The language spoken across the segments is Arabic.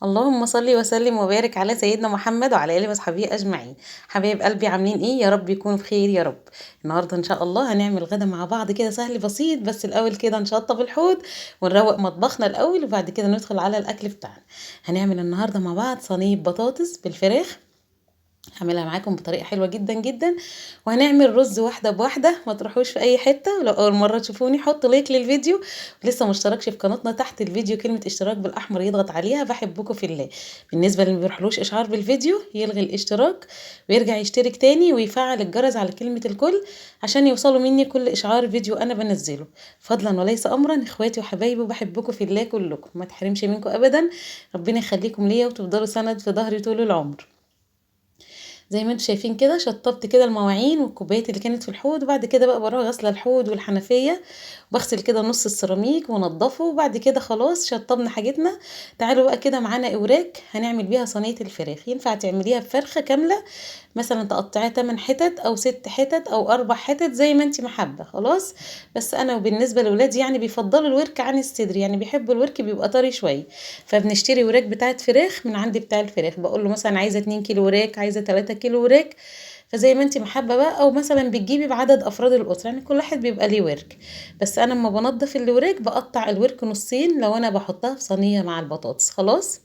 اللهم صل وسلم وبارك على سيدنا محمد وعلى اله وصحبه اجمعين. حبايب قلبي عاملين ايه؟ يا رب يكونوا بخير يا رب. النهارده ان شاء الله هنعمل غدا مع بعض كده سهل بسيط، بس الاول كده نشطب الحوض ونروق مطبخنا الاول وبعد كده ندخل على الاكل بتاعنا. هنعمل النهارده مع بعض صينيه بطاطس بالفراخ. هعملها معاكم بطريقه حلوه جدا جدا. وهنعمل رز واحده بواحده، ما تروحوش في اي حته. ولو اول مره تشوفوني حط لايك للفيديو، ولسه مشتركش في قناتنا تحت الفيديو كلمه اشتراك بالاحمر يضغط عليها. بحبكم في الله. بالنسبه اللي ما بيروحلوش اشعار بالفيديو يلغي الاشتراك ويرجع يشترك تاني ويفعل الجرس على كلمه الكل عشان يوصلوا مني كل اشعار فيديو انا بنزله. فضلا وليس امرا اخواتي وحبايبي وبحبكم في الله كلكم، ما تحرمش منكم ابدا. ربنا يخليكم ليا وتفضلوا سند في ظهري طول العمر. زي ما انتم شايفين كده شطبت كده المواعين والكوبايات اللي كانت في الحوض، وبعد كده بقى بروح غسله الحوض والحنفيه، بغسل كده نص السيراميك ونضفه، وبعد كده خلاص شطبنا حاجتنا. تعالوا بقى كده معانا اوراك هنعمل بيها صينيه الفراخ. ينفع تعمليها بفرخه كامله، مثلا تقطعيها 8 حتت او 6 حتت او 4 حتت زي ما انت محبه. خلاص. بس انا وبالنسبه لاولادي يعني بيفضلوا الورك عن الصدر، يعني بيحبوا الورك بيبقى طري شويه. فبنشتري وراك بتاعت فراخ من عند بتاع الفراخ، بقول له مثلا عايزه 2 كيلو وراك، عايزه 3 كيلو وراك. فزي ما انت محبه بقى، او مثلا بتجيبي بعدد افراد الاسره، يعني كل واحد بيبقى ليه ورك. بس انا لما بنضف الوراك بقطع الورك نصين لو انا بحطها في صينيه مع البطاطس. خلاص.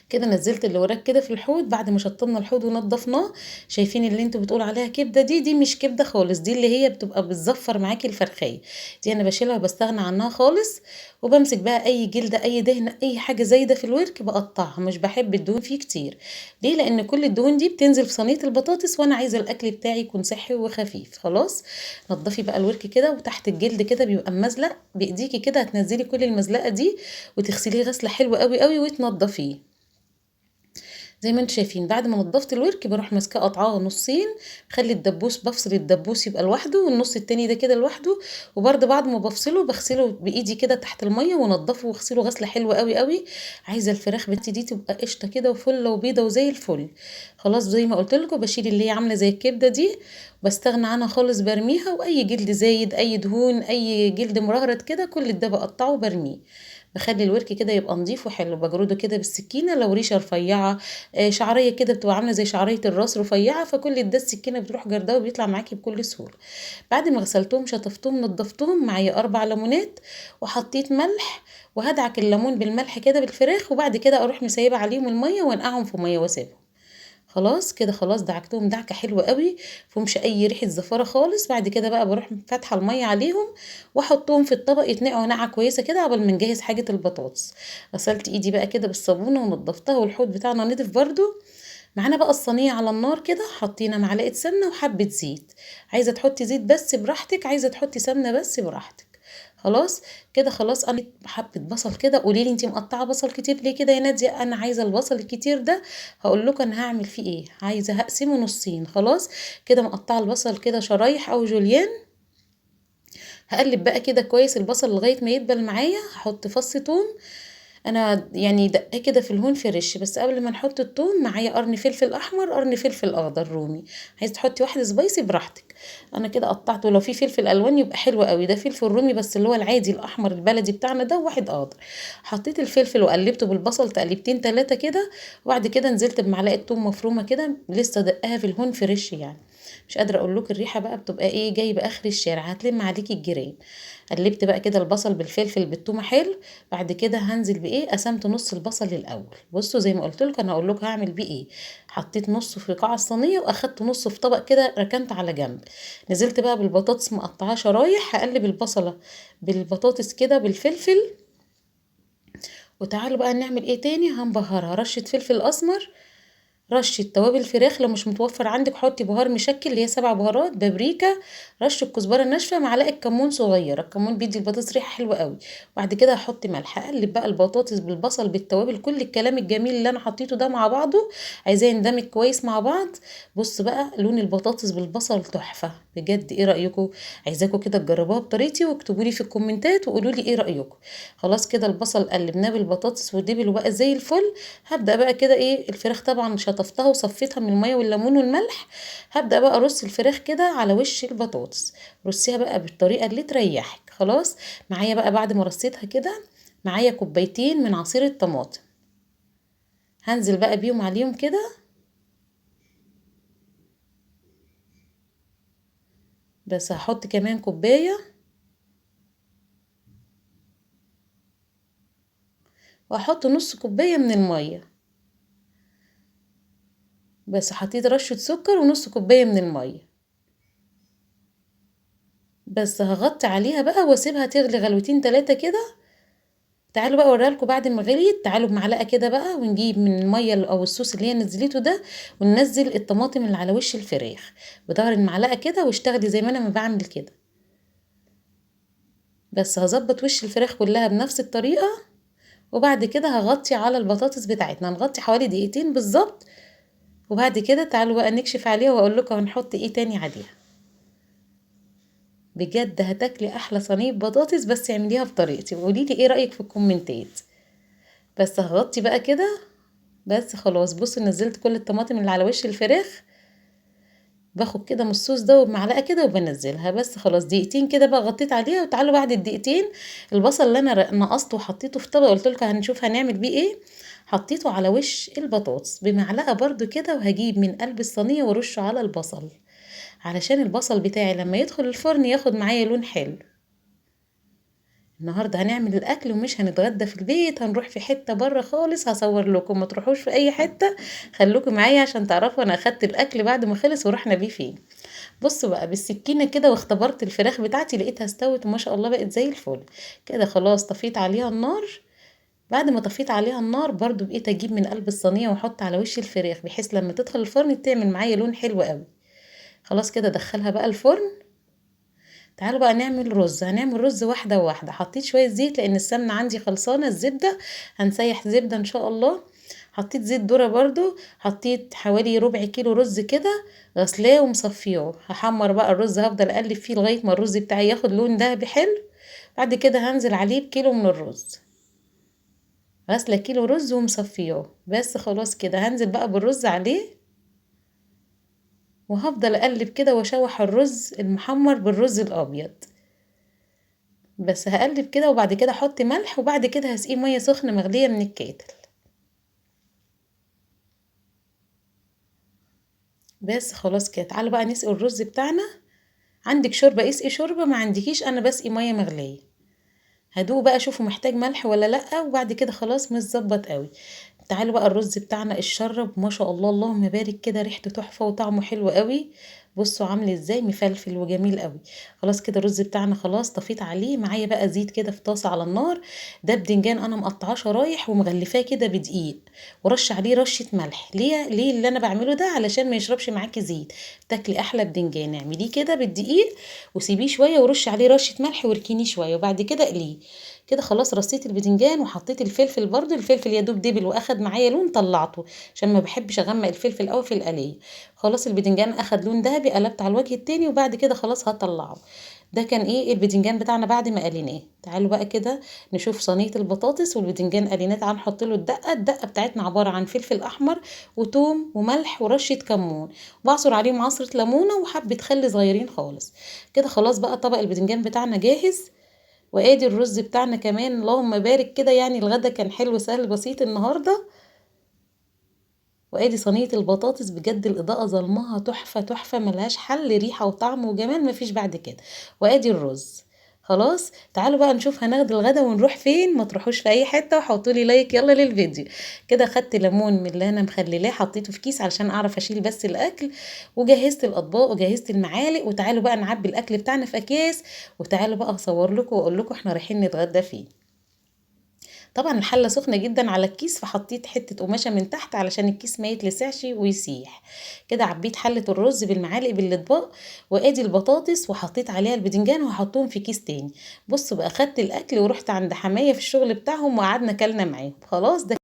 كده نزلت اللي وراك كده في الحوض بعد ما شطبنا الحوض ونضفناه. شايفين اللي انتوا بتقول عليها كبده؟ دي مش كبده خالص، دي اللي هي بتبقى بتزفر معاكي الفرخيه. دي انا بشيلها وبستغنى عنها خالص. وبمسك بقى اي جلده اي دهن اي حاجه زايده في الورك بقطعها، مش بحب الدهون فيه كتير. ليه؟ لان كل الدهون دي بتنزل في صينيه البطاطس وانا عايزه الاكل بتاعي يكون صحي وخفيف. خلاص. نضفي بقى الورك كده، وتحت الجلد كده بيبقى ممزلق بايديكي كده، هتنزلي كل المزلقه دي وتغسليه غسله حلوه قوي قوي وتنضفيه. زي ما انتم شايفين بعد ما نضفت الورك بروح ماسكاه قطعاه نصين. بخلي الدبوس، بفصل الدبوس يبقى لوحده والنص التاني ده كده لوحده. وبرده بعد ما بفصله بغسله بايدي كده تحت الميه ونضفه واغسله غسله حلوه قوي قوي. عايزه الفراخ بتاعتي دي تبقى قشطه كده وفله وبيضه وزي الفل. خلاص. زي ما قلت لكم بشيل اللي هي عامله زي الكبده دي، بستغنى عنها خالص برميها، واي جلد زايد اي دهون اي جلد مرهرت كده كل ده بقطعه وبرميه. بخلي الورك كده يبقى نظيف وحلو، بجرده كده بالسكينه لو ريشه رفيعه. شعريه كده بتبقى عامله زي شعريه الراس رفيعه، فكل ده السكينه بتروح جردها وبيطلع معاكي بكل سهوله. بعد ما غسلتهم شطفتهم نضفتهم معايا 4 ليمونات، وحطيت ملح. وهدعك الليمون بالملح كده بالفراخ، وبعد كده اروح مسيبه عليهم الميه وانقعهم في ميه واسيبهم. خلاص كده. خلاص دعكتهم دعكه حلوه قوي، مفهومش اي ريحه زفاره خالص. بعد كده بقى بروح فاتحه الميه عليهم واحطهم في الطبق يتنقعوا نقعه كويسه كده قبل ما نجهز حاجه البطاطس. غسلت ايدي بقى كده بالصابونه ونضفتها، والحوض بتاعنا نضيف برده. معانا بقى الصينيه على النار كده، حطينا معلقه سمنه وحبه زيت. عايزه تحطي زيت بس براحتك، عايزه تحطي سمنه بس براحتك. خلاص. كده خلاص. انا حبه بصل كده. قولي لي انت مقطعه بصل كتير ليه كده يا ناديه؟ انا عايزه البصل الكتير ده. هقول لكم انا هعمل فيه ايه. عايزه هقسمه نصين. خلاص. كده مقطعه البصل كده شرايح او جوليان. هقلب بقى كده كويس البصل لغايه ما يدبل معايا. هحط فص ثوم. انا يعني دقاه كده في الهون فريش، بس قبل ما نحط الثوم معايا قرن فلفل احمر قرن فلفل اخضر رومي. عايز تحطي واحد سبايسي براحتك. انا كده قطعته، لو في فلفل الوان يبقى حلو قوي، ده فلفل رومي بس اللي هو العادي الاحمر البلدي بتاعنا ده، واحد اخضر. حطيت الفلفل وقلبته بالبصل تقليبتين 3 كده. وبعد كده نزلت بمعلقه ثوم مفرومه كده لسه دقاها في الهون فريش يعني. مش قادره اقول لك الريحه بقى بتبقى ايه، جايبه اخر الشارع، هتلم عليكي الجيران. قلبت بقى كده البصل بالفلفل بالثوم حلو. بعد كده هنزل بايه، قسمت نص البصل الاول. بصوا زي ما قلت لكم انا هقول لكم هعمل بيه ايه. حطيت نصه في قاع الصينيه واخدت نصه في طبق كده ركنت على جنب. نزلت بقى بالبطاطس مقطعاه شرايح، هقلب البصله بالبطاطس كده بالفلفل. وتعالوا بقى نعمل ايه تاني، هنبهرها رشه فلفل اسمر، رشة توابل فراخ، لو مش متوفر عندك حطي بهار مشكل اللي هي 7 بهارات، بابريكا، رشة كزبرة ناشفة، معلقة كمون صغيرة. الكمون بيدي البطاطس ريحة حلوة قوي. وبعد كده هحط ملح. اقلب بقى البطاطس بالبصل بالتوابل كل الكلام الجميل اللي انا حطيته ده مع بعضه. عايزاه يندمج كويس مع بعض. بص بقى لون البطاطس بالبصل تحفة بجد. ايه رأيكم؟ عايزاكم كده تجربوها بطريقتي واكتبوا لي في الكومنتات وقولوا لي ايه رأيكم. خلاص كده البصل قلبناه بالبطاطس ودبل بقى زي الفل. هبدأ بقى كده ايه، الفراخ طبعا شطفتها وصفيتها من المية والليمون والملح. هبدأ بقى ارص الفراخ كده على وش البطاطس. رصيها بقى بالطريقة اللي تريحك. خلاص. معايا بقى بعد ما رصيتها كده معايا كوبايتين من عصير الطماطم. هنزل بقى بيهم عليهم كده، بس هحط كمان كوباية، وهحط نص كوباية من المية، بس حطيت رشة سكر ونص كوباية من المية. بس هغطي عليها بقى واسيبها تغلي غلوتين 3 كده. تعالوا بقى اوريها لكم بعد ما غليت. تعالوا بمعلقه كده بقى ونجيب من الميه او الصوص اللي هي نزلته ده، وننزل الطماطم اللي على وش الفراخ بظهر المعلقه كده، واشتغلي زي ما انا ما بعمل كده. بس هظبط وش الفراخ كلها بنفس الطريقه، وبعد كده هغطي على البطاطس بتاعتنا، هنغطي حوالي دقيقتين بالظبط. وبعد كده تعالوا بقى نكشف عليها واقول لكم هنحط ايه تاني عليها. بجد هتاكلي احلى صينيه بطاطس، بس اعمليها بطريقتي وقولي لي ايه رايك في الكومنتات. بس هغطي بقى كده. بس خلاص بصوا نزلت كل الطماطم اللي على وش الفراخ. باخد كده من الصوص ده وبمعلقه كده وبنزلها. بس خلاص دقيقتين كده بقى غطيت عليها. وتعالوا بعد الدقيقتين البصل اللي انا نقصته وحطيته في طبق قلت لكم هنشوف هنعمل بيه ايه، حطيته على وش البطاطس بمعلقه برضو كده، وهجيب من قلب الصينيه وارشه على البصل، علشان البصل بتاعي لما يدخل الفرن ياخد معايا لون حلو. النهارده هنعمل الاكل ومش هنتغدى في البيت، هنروح في حته بره خالص. هصور لكم، ما تروحوش في اي حته، خلوكم معايا عشان تعرفوا انا اخدت الاكل بعد ما خلص ورحنا بيه فين. بصوا بقى بالسكينه كده واختبرت الفراخ بتاعتي، لقيتها استوت وما شاء الله بقت زي الفل كده. خلاص طفيت عليها النار. بعد ما طفيت عليها النار برضو بقيت اجيب من قلب الصينيه واحط على وش الفراخ، بحيث لما تدخل الفرن تعمل معايا لون حلو قوي. خلاص كده دخلها بقى الفرن. تعالوا بقى نعمل رز. هنعمل رز واحدة واحدة. حطيت شوية زيت لان السمنة عندي خلصانة. الزبدة هنسيح زبدة ان شاء الله. حطيت زيت ذرة برضو. حطيت حوالي ربع كيلو رز كده غسلاه ومصفيه. هحمر بقى الرز، هفضل اقلب فيه لغاية ما الرز بتاعي ياخد لون دهبي حلو. بعد كده هنزل عليه بكيلو من الرز. غسلة كيلو رز ومصفيه. بس خلاص كده هنزل بقى بالرز عليه، وهفضل اقلب كده واشوح الرز المحمر بالرز الابيض. بس هقلب كده وبعد كده احط ملح، وبعد كده هسقيه ميه سخنه مغليه من الكاتل. بس خلاص كده تعالوا بقى نسقي الرز بتاعنا. عندك شوربه اسقي شوربه، ما عندكيش انا بسقي ميه مغليه. هدوق بقى شوفوا محتاج ملح ولا لا، وبعد كده خلاص متظبط قوي. تعالوا بقى الرز بتاعنا اتشرب ما شاء الله اللهم بارك كده، ريحته تحفه وطعمه حلو قوي. بصوا عامل ازاي مفلفل وجميل قوي. خلاص كده الرز بتاعنا خلاص طفيت عليه. معايا بقى زيت كده في طاسه على النار. ده بدنجان انا مقطعاه شرايح ومغلفاه كده بدقيق، ورش عليه رشه ملح. ليه اللي انا بعمله ده؟ علشان ما يشربش معاكي زيت، تاكلي احلى بدنجان. اعمليه كده بالدقيق وسيبيه شويه ورش عليه رشه ملح واركنيه شويه، وبعد كده اقليه. كده خلاص رصيت البتنجان وحطيت الفلفل برضو. الفلفل يا دوب دبل واخد معايا لون طلعته، عشان ما بحبش اغمق الفلفل قوي في القليه. خلاص البتنجان اخد لون ذهبي، قلبت على الوجه التاني وبعد كده خلاص هطلعه. ده كان ايه البتنجان بتاعنا بعد ما قليناه. تعالوا بقى كده نشوف صينيه البطاطس والبتنجان قليناه. تعالوا نحط له الدقه بتاعتنا عباره عن فلفل احمر وتوم وملح ورشه كمون، بعصر عليهم عصره ليمونه وحبه خل صغيرين خالص. كده خلاص بقى طبق البتنجان بتاعنا جاهز. وادي الرز بتاعنا كمان اللهم بارك كده. يعني الغدا كان حلو سهل بسيط النهارده. وادي صينيه البطاطس بجد الاضاءه ظلمها تحفه تحفه ملهاش حل، ريحه وطعم وجمال مفيش بعد كده. وادي الرز. خلاص تعالوا بقى نشوف هناخد الغدا ونروح فين. ما تروحوش في اي حته، وحطوا لي لايك يلا للفيديو. كده خدت ليمون من اللي انا مخللاه حطيته في كيس علشان اعرف اشيل بس الاكل، وجهزت الاطباق وجهزت المعالق. وتعالوا بقى نعبي الاكل بتاعنا في اكياس، وتعالوا بقى اصور لكم واقول لكم احنا رايحين نتغدى فين. طبعا الحله سخنه جدا على الكيس، فحطيت حته قماشه من تحت علشان الكيس ما يتلسعش ويسيح. كده عبيت حله الرز بالمعالق بالاطباق، وادي البطاطس وحطيت عليها البدنجان وهحطهم في كيس تاني. بصوا بقى خدت الاكل ورحت عند حمايه في الشغل بتاعهم وقعدنا كلنا معاهم. خلاص ده